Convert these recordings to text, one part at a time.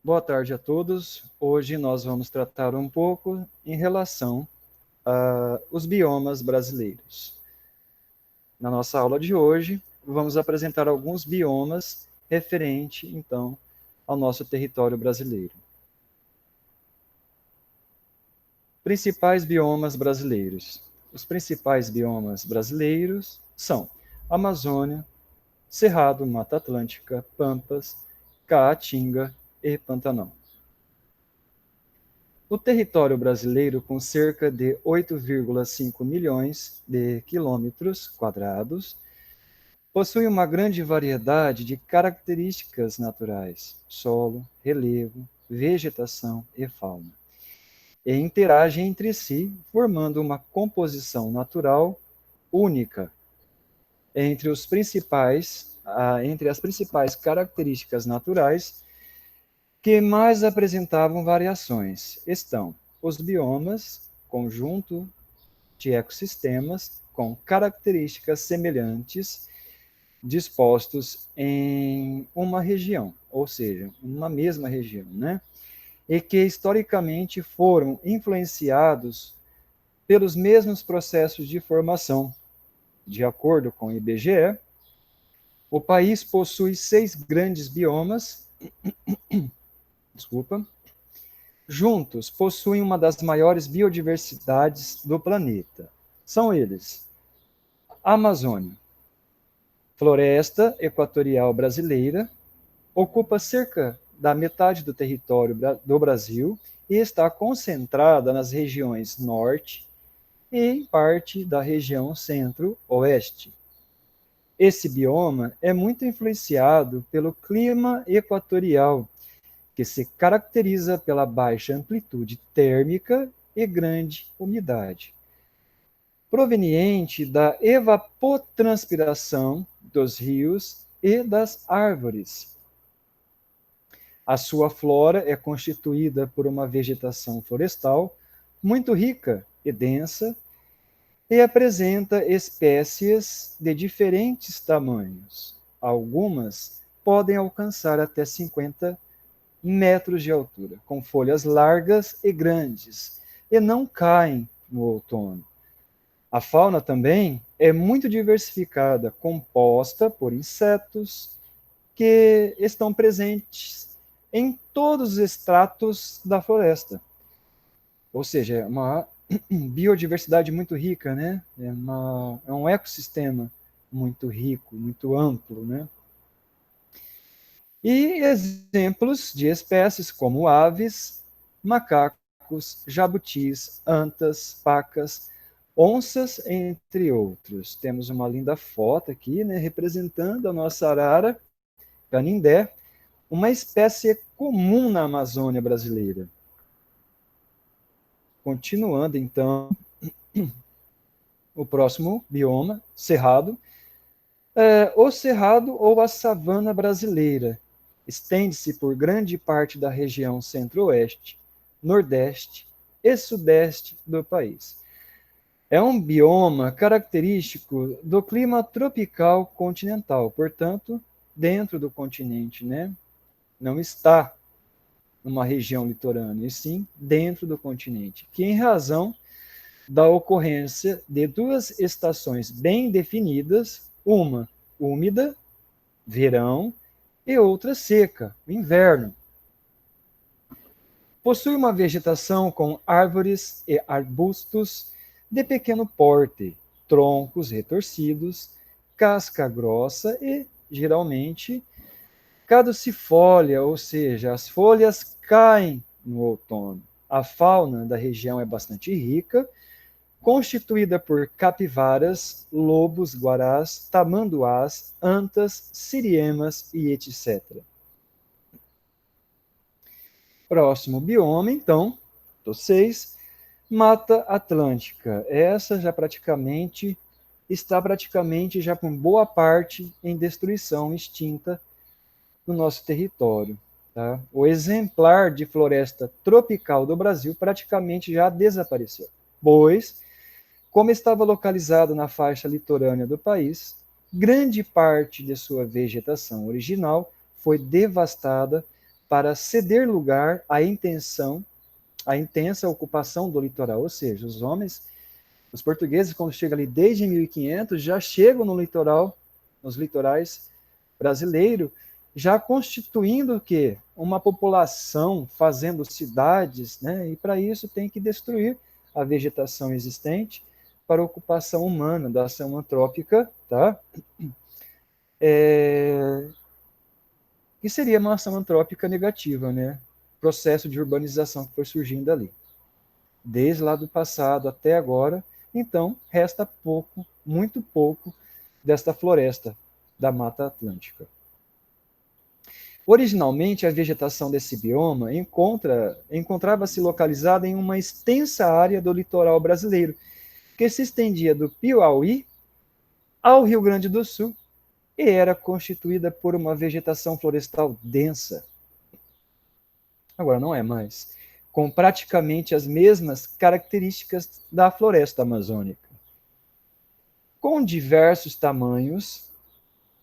Boa tarde a todos. Hoje nós vamos tratar um pouco em relação aos biomas brasileiros. Na nossa aula de hoje, vamos apresentar alguns biomas referente, então, ao nosso território brasileiro. Principais biomas brasileiros. Os principais biomas brasileiros são Amazônia, Cerrado, Mata Atlântica, Pampas, Caatinga e Pantanal. O território brasileiro, com cerca de 8,5 milhões de quilômetros quadrados, possui uma grande variedade de características naturais, solo, relevo, vegetação e fauna, e interage entre si, formando uma composição natural única. Entre as principais características naturais que mais apresentavam variações estão os biomas, conjunto de ecossistemas com características semelhantes dispostos em uma região, ou seja, uma mesma região, né? E que historicamente foram influenciados pelos mesmos processos de formação. De acordo com o IBGE, o país possui 6 grandes biomas, juntos possuem uma das maiores biodiversidades do planeta. São eles: Amazônia, floresta equatorial brasileira, ocupa cerca da metade do território do Brasil e está concentrada nas regiões norte e em parte da região centro-oeste. Esse bioma é muito influenciado pelo clima equatorial, que se caracteriza pela baixa amplitude térmica e grande umidade, proveniente da evapotranspiração dos rios e das árvores. A sua flora é constituída por uma vegetação florestal muito rica e densa e apresenta espécies de diferentes tamanhos. Algumas podem alcançar até 50 metros de altura, com folhas largas e grandes, e não caem no outono. A fauna também é muito diversificada, composta por insetos que estão presentes em todos os estratos da floresta. Ou seja, é uma biodiversidade muito rica, né? É um ecossistema muito rico, muito amplo, né? E exemplos de espécies como aves, macacos, jabutis, antas, pacas, onças, entre outros. Temos uma linda foto aqui, né, representando a nossa arara canindé, uma espécie comum na Amazônia brasileira. Continuando, então, o próximo bioma, cerrado. O cerrado ou a savana brasileira estende-se por grande parte da região centro-oeste, nordeste e sudeste do país. É um bioma característico do clima tropical continental, portanto, dentro do continente, né? Não está numa região litorânea, e sim dentro do continente, que em razão da ocorrência de duas estações bem definidas, uma úmida, verão, e outra seca, inverno. Possui uma vegetação com árvores e arbustos de pequeno porte, troncos retorcidos, casca grossa e, geralmente, caducifólia, ou seja, as folhas caem no outono. A fauna da região é bastante rica, constituída por capivaras, lobos guarás, tamanduás, antas, siriemas e etc. Próximo bioma, então, do 6, Mata Atlântica. Essa está praticamente já com boa parte em destruição extinta no nosso território. Tá? O exemplar de floresta tropical do Brasil praticamente já desapareceu, pois, como estava localizado na faixa litorânea do país, grande parte de sua vegetação original foi devastada para ceder lugar à intensa ocupação do litoral, ou seja, os portugueses, quando chegam ali desde 1500, já chegam no litoral, nos litorais brasileiros, já constituindo o quê? Uma população, fazendo cidades, né? E para isso tem que destruir a vegetação existente para a ocupação humana, da ação antrópica, tá? Que seria uma ação antrópica negativa, né? Processo de urbanização que foi surgindo ali, desde lá do passado até agora. Então, resta pouco, muito pouco, desta floresta da Mata Atlântica. Originalmente, a vegetação desse bioma encontrava-se localizada em uma extensa área do litoral brasileiro, que se estendia do Piauí ao Rio Grande do Sul e era constituída por uma vegetação florestal densa. Agora não é mais, com praticamente as mesmas características da floresta amazônica, com diversos tamanhos,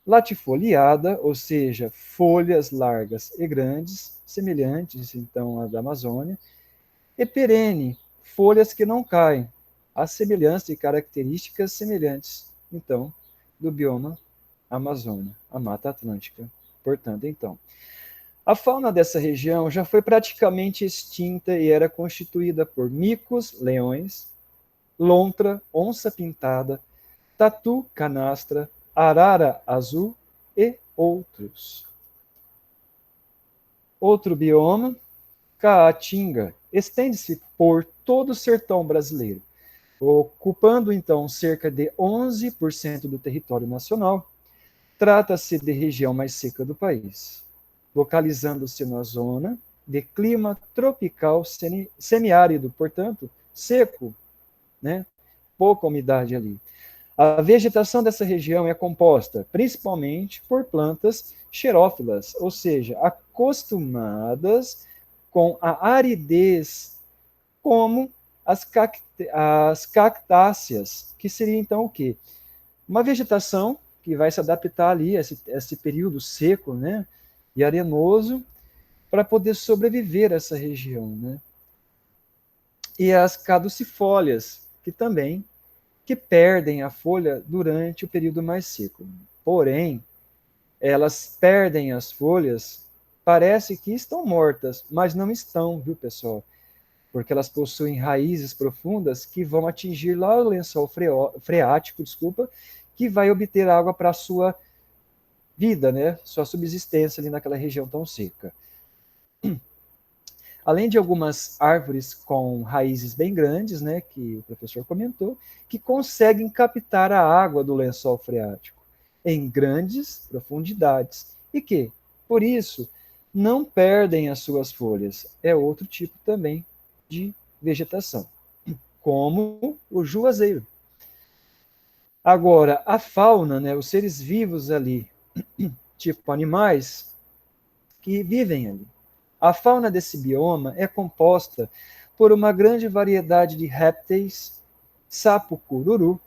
latifoliada, ou seja, folhas largas e grandes, semelhantes então à da Amazônia, e perene, folhas que não caem, a semelhança e características semelhantes, então, do bioma Amazônia, a Mata Atlântica. Portanto, então, a fauna dessa região já foi praticamente extinta e era constituída por micos, leões, lontra, onça-pintada, tatu, canastra, arara azul e outros. Outro bioma, Caatinga, estende-se por todo o sertão brasileiro, ocupando então cerca de 11% do território nacional. Trata-se de região mais seca do país, localizando-se na zona de clima tropical semiárido, portanto, seco, né? Pouca umidade ali. A vegetação dessa região é composta principalmente por plantas xerófilas, ou seja, acostumadas com a aridez, como as cactáceas, que seria então o quê? Uma vegetação que vai se adaptar ali a esse período seco, né, e arenoso, para poder sobreviver a essa região, né? E as caducifólias, que também que perdem a folha durante o período mais seco. Porém, elas perdem as folhas, parece que estão mortas, mas não estão, viu, pessoal? Porque elas possuem raízes profundas que vão atingir lá o lençol freático, desculpa, que vai obter água para a sua vida, né? Sua subsistência ali naquela região tão seca. Além de algumas árvores com raízes bem grandes, né, que o professor comentou, que conseguem captar a água do lençol freático em grandes profundidades e que, por isso, não perdem as suas folhas. É outro tipo também de vegetação, como o juazeiro. Agora, a fauna, né, os seres vivos ali, tipo animais, que vivem ali. A fauna desse bioma é composta por uma grande variedade de répteis, sapo-cururu,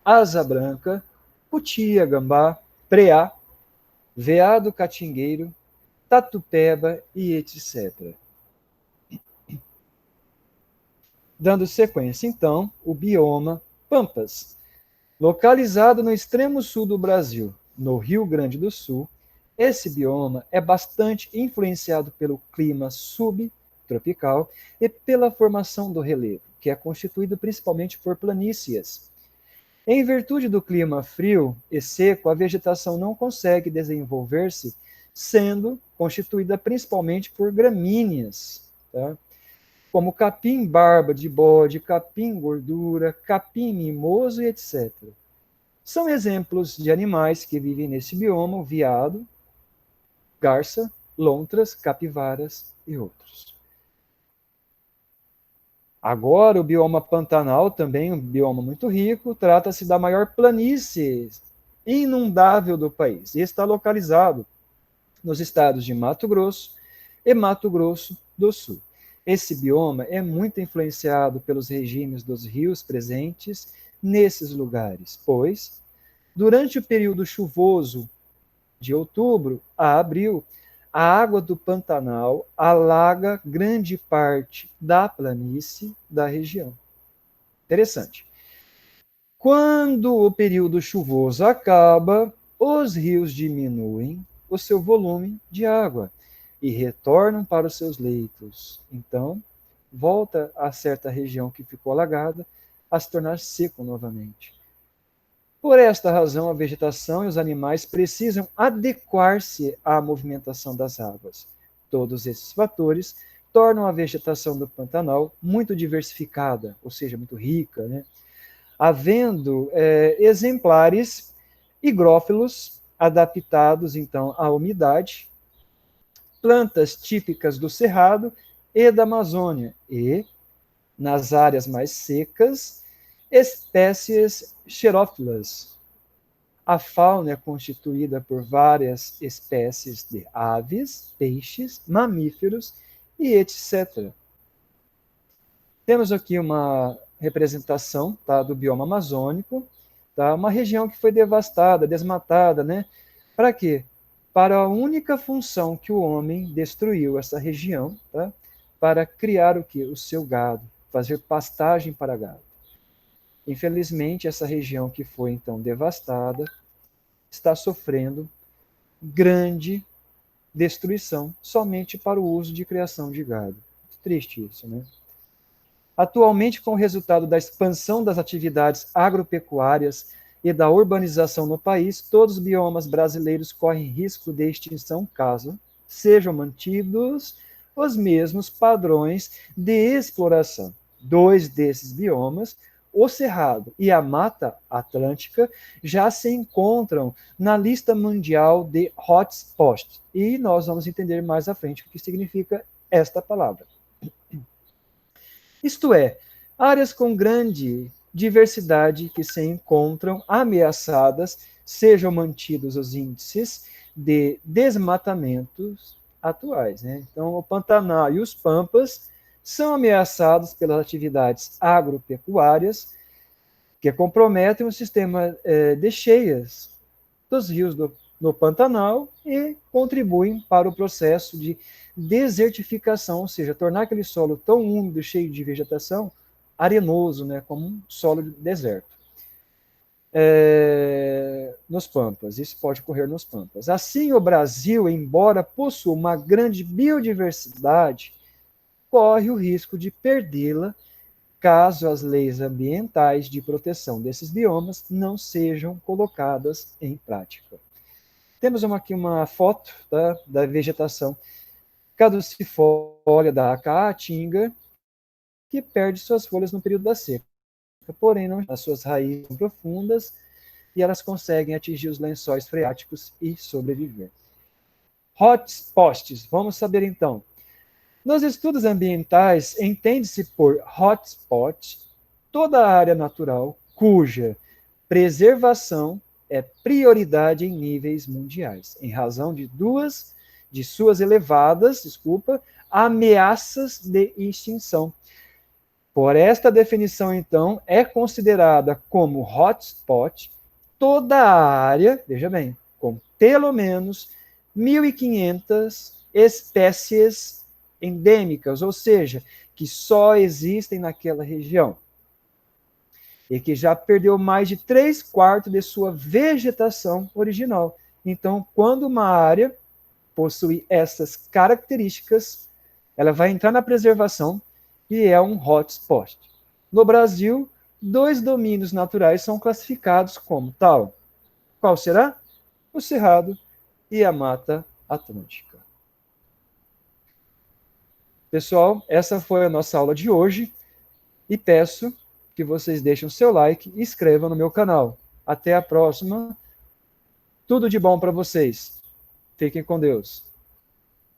asa branca, cutia, gambá, preá, veado catingueiro, tatupeba e etc. Dando sequência, então, o bioma Pampas, localizado no extremo sul do Brasil, no Rio Grande do Sul. Esse bioma é bastante influenciado pelo clima subtropical e pela formação do relevo, que é constituído principalmente por planícies. Em virtude do clima frio e seco, a vegetação não consegue desenvolver-se, sendo constituída principalmente por gramíneas, tá? Como capim barba de bode, capim gordura, capim mimoso e etc. São exemplos de animais que vivem nesse bioma: o veado, garça, lontras, capivaras e outros. Agora, o bioma Pantanal, também um bioma muito rico, trata-se da maior planície inundável do país e está localizado nos estados de Mato Grosso e Mato Grosso do Sul. Esse bioma é muito influenciado pelos regimes dos rios presentes nesses lugares, pois, durante o período chuvoso de outubro a abril, a água do Pantanal alaga grande parte da planície da região. Interessante. Quando o período chuvoso acaba, os rios diminuem o seu volume de água e retornam para os seus leitos. Então, volta a certa região que ficou alagada a se tornar seco novamente. Por esta razão, a vegetação e os animais precisam adequar-se à movimentação das águas. Todos esses fatores tornam a vegetação do Pantanal muito diversificada, ou seja, muito rica, né? Havendo exemplares higrófilos adaptados, então, à umidade, plantas típicas do Cerrado e da Amazônia, e, nas áreas mais secas, espécies xerófilas. A fauna é constituída por várias espécies de aves, peixes, mamíferos e etc. Temos aqui uma representação, tá, do bioma amazônico, tá, uma região que foi devastada, desmatada, né? Para quê? Para a única função que o homem destruiu essa região, tá? Para criar o quê? O seu gado, fazer pastagem para gado. Infelizmente, essa região que foi então devastada está sofrendo grande destruição somente para o uso de criação de gado. Triste isso, né? Atualmente, com o resultado da expansão das atividades agropecuárias e da urbanização no país, todos os biomas brasileiros correm risco de extinção caso sejam mantidos os mesmos padrões de exploração. Dois desses biomas, o Cerrado e a Mata Atlântica, já se encontram na lista mundial de hotspots. E nós vamos entender mais à frente o que significa esta palavra. Isto é, áreas com grande diversidade que se encontram ameaçadas, sejam mantidos os índices de desmatamentos atuais. Né? Então, o Pantanal e os Pampas são ameaçados pelas atividades agropecuárias que comprometem o sistema de cheias dos rios no Pantanal e contribuem para o processo de desertificação, ou seja, tornar aquele solo tão úmido, cheio de vegetação, arenoso, né, como um solo de deserto. Nos Pampas, isso pode ocorrer nos Pampas. Assim, o Brasil, embora possua uma grande biodiversidade, corre o risco de perdê-la caso as leis ambientais de proteção desses biomas não sejam colocadas em prática. Temos aqui uma foto da vegetação caducifólia da caatinga, que perde suas folhas no período da seca. Porém, não, as suas raízes são profundas e elas conseguem atingir os lençóis freáticos e sobreviver. Hotspots. Vamos saber então. Nos estudos ambientais, entende-se por hotspot toda a área natural cuja preservação é prioridade em níveis mundiais, em razão de suas elevadas, ameaças de extinção. Por esta definição, então, é considerada como hotspot toda a área, veja bem, com pelo menos 1.500 espécies endêmicas, ou seja, que só existem naquela região e que já perdeu mais de 3/4 de sua vegetação original. Então, quando uma área possui essas características, ela vai entrar na preservação e é um hotspot. No Brasil, 2 domínios naturais são classificados como tal. Qual será? O Cerrado e a Mata Atlântica. Pessoal, essa foi a nossa aula de hoje e peço que vocês deixem o seu like e inscrevam no meu canal. Até a próxima. Tudo de bom para vocês. Fiquem com Deus.